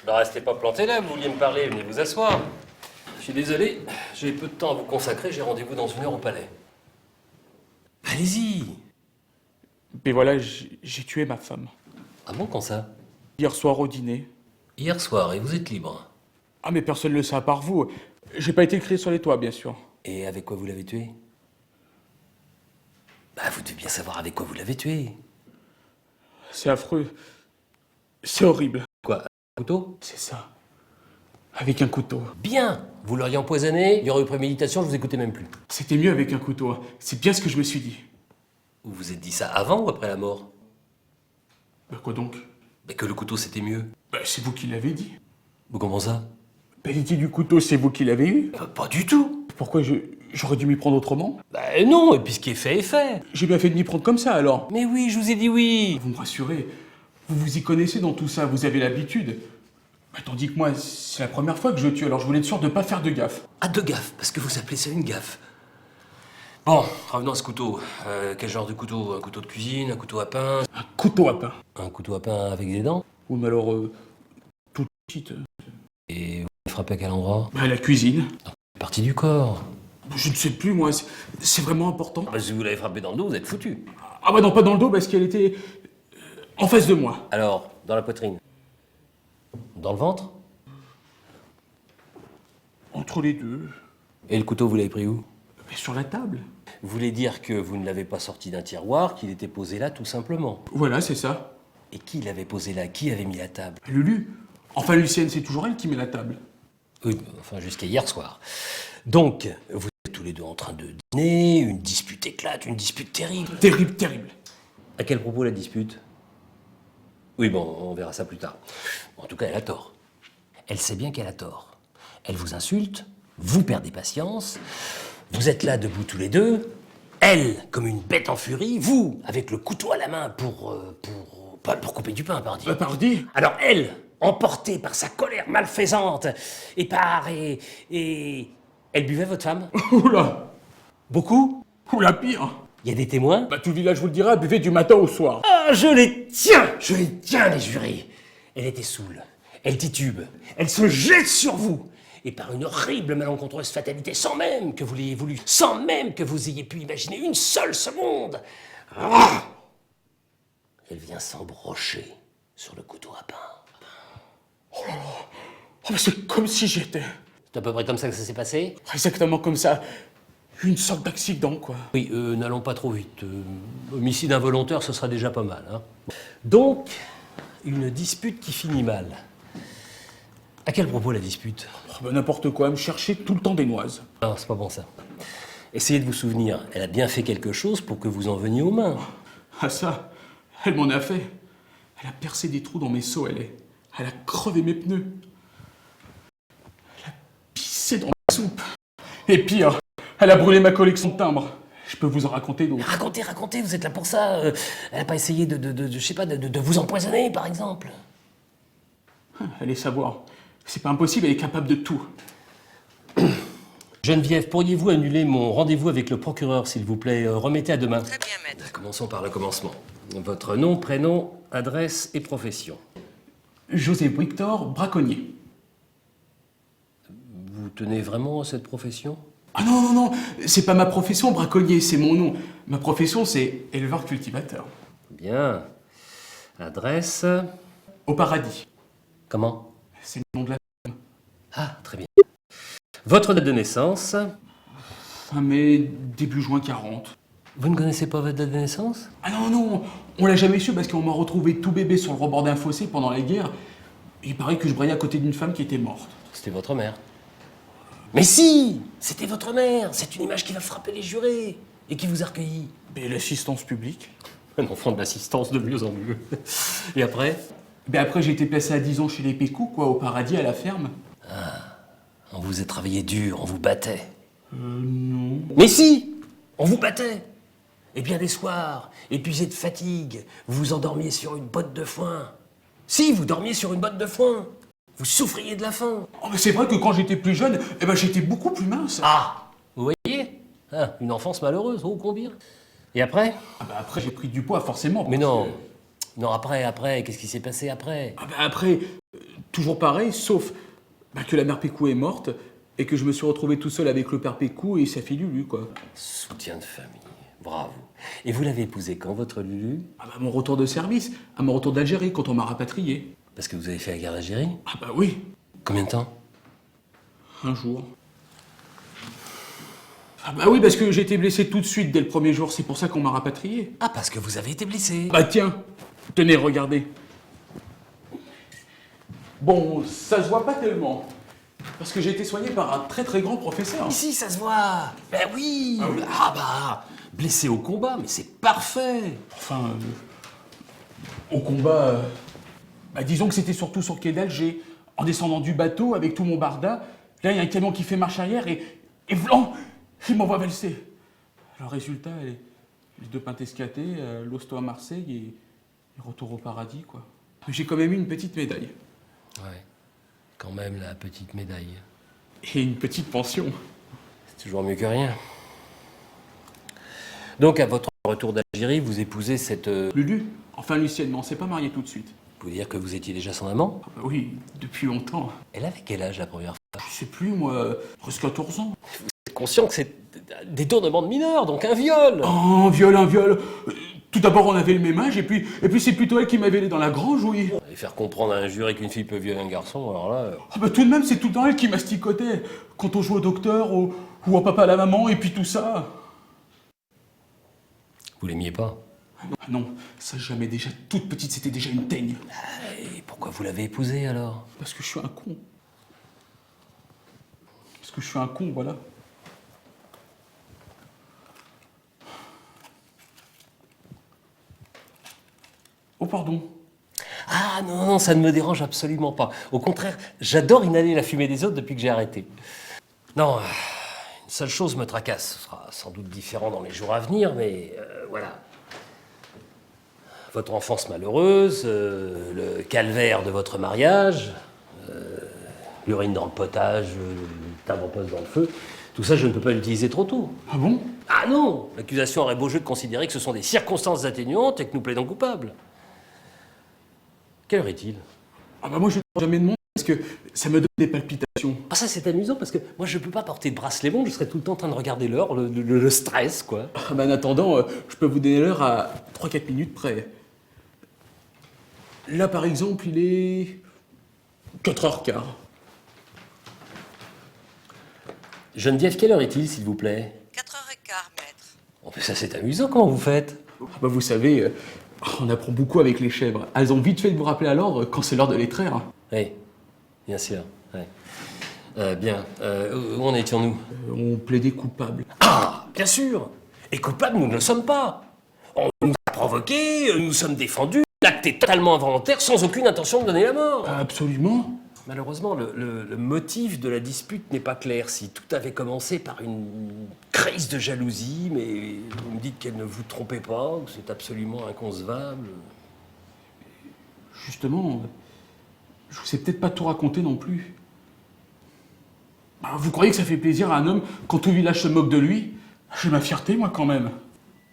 Bah restez pas planté là, vous vouliez me parler, venez vous asseoir. Je suis désolé, j'ai peu de temps à vous consacrer, j'ai rendez-vous dans 1 heure au palais. Allez-y. Mais voilà, j'ai tué ma femme. Ah bon, quand ça? Hier soir au dîner. Hier soir, et vous êtes libre. Ah mais personne ne le sait à part vous. J'ai pas été crié sur les toits, bien sûr. Et avec quoi vous l'avez tué? Bah vous devez bien savoir avec quoi vous l'avez tué. C'est affreux. C'est horrible. Quoi, un couteau? C'est ça. Avec un couteau. Bien. Vous l'auriez empoisonné, il y aurait eu préméditation, je vous écoutais même plus. C'était mieux avec un couteau, hein. C'est bien ce que je me suis dit. Vous vous êtes dit ça avant ou après la mort? Bah quoi donc? Bah que le couteau c'était mieux. Bah c'est vous qui l'avez dit. Vous comment ça? Bah l'idée du couteau, c'est vous qui l'avez eu. Pas du tout. Pourquoi j'aurais dû m'y prendre autrement? Bah non, et puis ce qui est fait est fait. J'ai bien fait de m'y prendre comme ça alors. Mais oui, je vous ai dit oui. Vous me rassurez. Vous vous y connaissez dans tout ça, vous avez l'habitude. Bah, tandis que moi, c'est la première fois que je tue, alors je voulais être sûr de pas faire de gaffe. Ah, de gaffe, parce que vous appelez ça une gaffe. Bon, revenons à ce couteau. Quel genre de couteau? Un couteau de cuisine, un couteau à pain? Un couteau à pain. Un couteau à pain avec des dents? Ou mais alors, toute petite. Et vous l'avez frappé à quel endroit? Bah la cuisine. Partie du corps. Je ne sais plus moi, c'est vraiment important. Ah bah, si vous l'avez frappé dans le dos, vous êtes foutu. Ah bah non, pas dans le dos parce qu'elle était en face de moi. Alors, dans la poitrine? Dans le ventre? Entre les deux. Et le couteau, vous l'avez pris où? Mais sur la table. Vous voulez dire que vous ne l'avez pas sorti d'un tiroir, qu'il était posé là tout simplement. Voilà, c'est ça. Et qui l'avait posé là? Qui avait mis la table? Lulu. Enfin, Lucienne, c'est toujours elle qui met la table. Oui, enfin jusqu'à hier soir. Donc, vous êtes tous les deux en train de dîner, une dispute éclate, une dispute terrible. Terrible, terrible. À quel propos la dispute? Oui, bon, on verra ça plus tard. En tout cas, elle a tort. Elle sait bien qu'elle a tort. Elle vous insulte, vous perdez patience, vous êtes là debout tous les deux, elle comme une bête en furie, vous avec le couteau à la main pour couper du pain, pardi. Pardi. Alors elle, emportée par sa colère malfaisante et elle buvait votre femme? Oula. Beaucoup? Oula, pire. Il y a des témoins? Bah tout le village vous le dira, buvez du matin au soir. Ah, je les tiens les jurés. Elle était saoule, elle titube, elle se jette sur vous. Et par une horrible malencontreuse fatalité, sans même que vous l'ayez voulu, sans même que vous ayez pu imaginer une seule seconde, elle vient s'embrocher sur le couteau à pain. Oh, mais c'est comme si j'étais. C'est à peu près comme ça que ça s'est passé? Exactement comme ça. Une sorte d'accident, quoi. Oui, n'allons pas trop vite. Homicide involontaire, ce sera déjà pas mal. Hein. Donc, une dispute qui finit mal. À quel propos la dispute? Oh, bah, n'importe quoi, me chercher tout le temps des noises. Non, c'est pas bon ça. Essayez de vous souvenir, elle a bien fait quelque chose pour que vous en veniez aux mains. Ah ça, elle m'en a fait. Elle a percé des trous dans mes seaux, elle a crevé mes pneus. Elle a pissé dans ma soupe. Et pire, elle a brûlé ma collection de timbres. Je peux vous en raconter d'autres. Racontez, vous êtes là pour ça. Elle a pas essayé je sais pas, de vous empoisonner, par exemple. Allez savoir. C'est pas impossible, elle est capable de tout. Geneviève, pourriez-vous annuler mon rendez-vous avec le procureur, s'il vous plaît? Remettez à demain. Très bien, maître. Commençons par le commencement. Votre nom, prénom, adresse et profession. José Victor, braconnier. Vous tenez vraiment à cette profession? Ah non, non, non, c'est pas ma profession, braconnier, c'est mon nom. Ma profession, c'est éleveur-cultivateur. Bien. Adresse? Au paradis. Comment? C'est le nom de la... Ah, très bien. Votre date de naissance? Fin mai, début juin 40. Vous ne connaissez pas votre date de naissance? Ah non, non, on l'a jamais su parce qu'on m'a retrouvé tout bébé sur le rebord d'un fossé pendant la guerre. Il paraît que je braillais à côté d'une femme qui était morte. C'était votre mère. Mais si! C'était votre mère! C'est une image qui va frapper les jurés et qui vous a recueilli. Mais l'assistance publique? Un enfant de l'assistance de mieux en mieux. Et après? Ben après, j'ai été placé à 10 ans chez les Pécou, quoi, au paradis, à la ferme. On vous a travaillé dur, on vous battait. Non. Mais si! On vous battait! Et bien des soirs, épuisé de fatigue, vous vous endormiez sur une botte de foin. Si, vous dormiez sur une botte de foin. Vous souffriez de la faim. Oh, mais c'est vrai que quand j'étais plus jeune, eh ben, j'étais beaucoup plus mince. Ah! Vous voyez? Ah, une enfance malheureuse, oh combien? Et après? Ah ben après, j'ai pris du poids, forcément. Mais parce non. que- Non, après, qu'est-ce qui s'est passé après? Ah ben après, toujours pareil, sauf que la mère Pécou est morte et que je me suis retrouvé tout seul avec le père Pécou et sa fille Lulu, quoi. Soutien de famille. Bravo. Et vous l'avez épousé quand, votre Lulu? Ah bah, mon retour de service, à mon retour d'Algérie, quand on m'a rapatrié. Parce que vous avez fait la guerre d'Algérie? Ah bah oui, Combien de temps? un jour. Ah bah oui, parce que j'ai été blessé tout de suite dès le premier jour, c'est pour ça qu'on m'a rapatrié. Ah, parce que vous avez été blessé. Bah tiens, tenez, regardez. Bon, ça se voit pas tellement. Parce que j'ai été soigné par un très très grand professeur. Ici, ça se voit. Ben oui. Ah oui. Ah bah, blessé au combat, mais c'est parfait. Enfin, au combat, disons que c'était surtout sur le quai d'Alger. En descendant du bateau avec tout mon barda, là il y a un camion qui fait marche arrière et vlan, il m'envoie valser. Alors résultat, les deux pintes escatées, l'hosto à Marseille et retour au paradis, quoi. J'ai quand même eu une petite médaille. Ouais, quand même la petite médaille. Et une petite pension. C'est toujours mieux que rien. Donc, à votre retour d'Algérie, vous épousez cette... Lulu, enfin Lucienne, mais on s'est pas mariés tout de suite. Vous voulez dire que vous étiez déjà son amant? Ah bah oui, depuis longtemps. Elle avait quel âge la première fois? Je sais plus, moi, presque 14 ans. Vous êtes conscient que c'est des détournement de mineurs, donc un viol? Oh, un viol, un viol. Tout d'abord, on avait le même âge, et puis c'est plutôt elle qui m'avait allé dans la grange, oui. Et faire comprendre à un jury qu'une fille peut violer un garçon, alors là... Ah bah tout de même, c'est tout le temps elle qui masticotait. Quand on joue au docteur, ou au papa à la maman, et puis tout ça. Vous l'aimiez pas? Ah non, ça jamais déjà. Toute petite, c'était déjà une teigne. Et pourquoi vous l'avez épousée, alors? Parce que je suis un con. Parce que je suis un con, voilà. Oh, pardon. Ah non, non, ça ne me dérange absolument pas. Au contraire, j'adore inhaler la fumée des autres depuis que j'ai arrêté. Non, une seule chose me tracasse. Ce sera sans doute différent dans les jours à venir, mais voilà. Votre enfance malheureuse, le calvaire de votre mariage, l'urine dans le potage, le timbre poste dans le feu, tout ça, je ne peux pas l'utiliser trop tôt. Ah bon? Ah non! L'accusation aurait beau jeu de considérer que ce sont des circonstances atténuantes et que nous plaidons coupables. Quelle heure est-il? Ah bah moi, je ne jamais demandé, parce que ça me donne des palpitations. Ah ça c'est amusant parce que moi je peux pas porter de bracelet bon, je serais tout le temps en train de regarder l'heure, le stress quoi. Ah bah en attendant, je peux vous donner l'heure à 3-4 minutes près. Là, par exemple, il est 4h15. Geneviève, quelle heure est-il s'il vous plaît? 4h15, maître. Oh, mais ça c'est amusant, comment vous faites? Ah bah vous savez, on apprend beaucoup avec les chèvres. Elles ont vite fait de vous rappeler à l'ordre quand c'est l'heure de les traire. Oui, bien sûr. Ouais. Bien, où en étions-nous? On plaidait coupable. Ah, bien sûr. Et coupables, nous ne le sommes pas. On nous a provoqués, nous sommes défendus, l'acte est totalement involontaire, sans aucune intention de donner la mort. Absolument. Malheureusement, le motif de la dispute n'est pas clair. Si tout avait commencé par une crise de jalousie, mais vous me dites qu'elle ne vous trompait pas, que c'est absolument inconcevable. Justement, je vous ai peut-être pas tout raconté non plus. Vous croyez que ça fait plaisir à un homme quand tout le village se moque de lui? J'ai ma fierté, moi, quand même.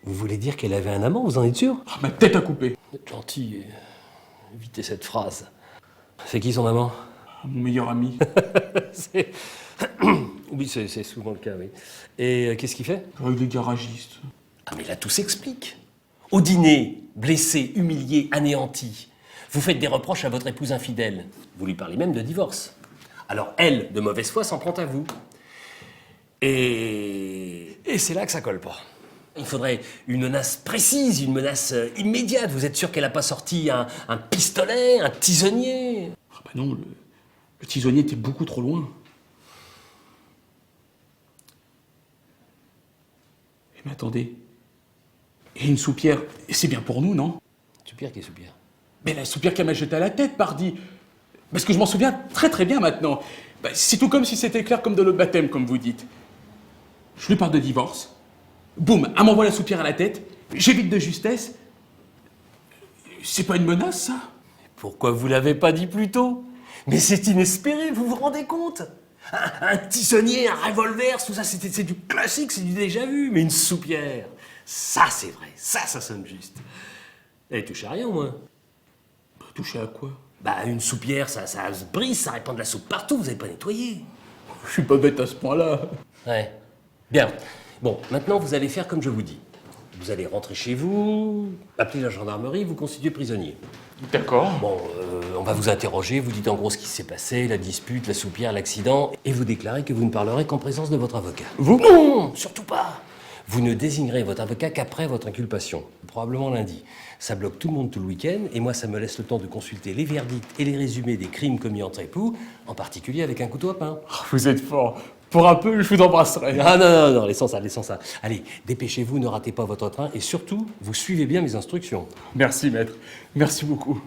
Vous voulez dire qu'elle avait un amant, vous en êtes sûr? Ma tête à couper. Vous êtes gentil, évitez cette phrase. C'est qui son amant? Mon meilleur ami. C'est- Oui, c'est souvent le cas, oui. Et qu'est-ce qu'il fait? Il est garagiste. Ah mais là, tout s'explique. Au dîner, blessé, humilié, anéanti, vous faites des reproches à votre épouse infidèle. Vous lui parlez même de divorce. Alors elle, de mauvaise foi, s'en prend à vous. Et c'est là que ça colle pas. Il faudrait une menace précise, une menace immédiate. Vous êtes sûr qu'elle n'a pas sorti un pistolet, un tisonnier? Ah bah non, le tisonnier était beaucoup trop loin. Mais attendez. Et une soupière, c'est bien pour nous, non? Soupir qui soupire. Mais la soupière qu'elle m'a jetée à la tête, pardi. Parce que je m'en souviens très très bien maintenant. C'est tout comme si c'était clair comme de l'eau de baptême, comme vous dites. Je lui parle de divorce. Boum, elle m'envoie la soupière à la tête. J'évite de justesse. C'est pas une menace, ça? Pourquoi vous l'avez pas dit plus tôt? Mais c'est inespéré, vous vous rendez compte? Un tisonnier, un revolver, tout ça, c'est du classique, c'est du déjà vu. Mais une soupière, ça c'est vrai, ça sonne juste. Elle touche à rien au moins. Touché à quoi? Bah, une soupière, ça se brise, ça répand de la soupe partout, vous n'avez pas nettoyé. Je suis pas bête à ce point-là. Ouais. Bien. Bon, maintenant, vous allez faire comme je vous dis. Vous allez rentrer chez vous, appeler la gendarmerie, vous constituer prisonnier. D'accord. Bon, on va vous interroger, vous dites en gros ce qui s'est passé, la dispute, la soupière, l'accident, et vous déclarez que vous ne parlerez qu'en présence de votre avocat. Vous? Non, surtout pas. Vous ne désignerez votre avocat qu'après votre inculpation, probablement lundi. Ça bloque tout le monde tout le week-end, et moi ça me laisse le temps de consulter les verdicts et les résumés des crimes commis entre époux, en particulier avec un couteau à pain. Oh, vous êtes fort. Pour un peu, je vous embrasserai. Ah non, laissons ça. Allez, dépêchez-vous, ne ratez pas votre train, et surtout, vous suivez bien mes instructions. Merci, maître. Merci beaucoup.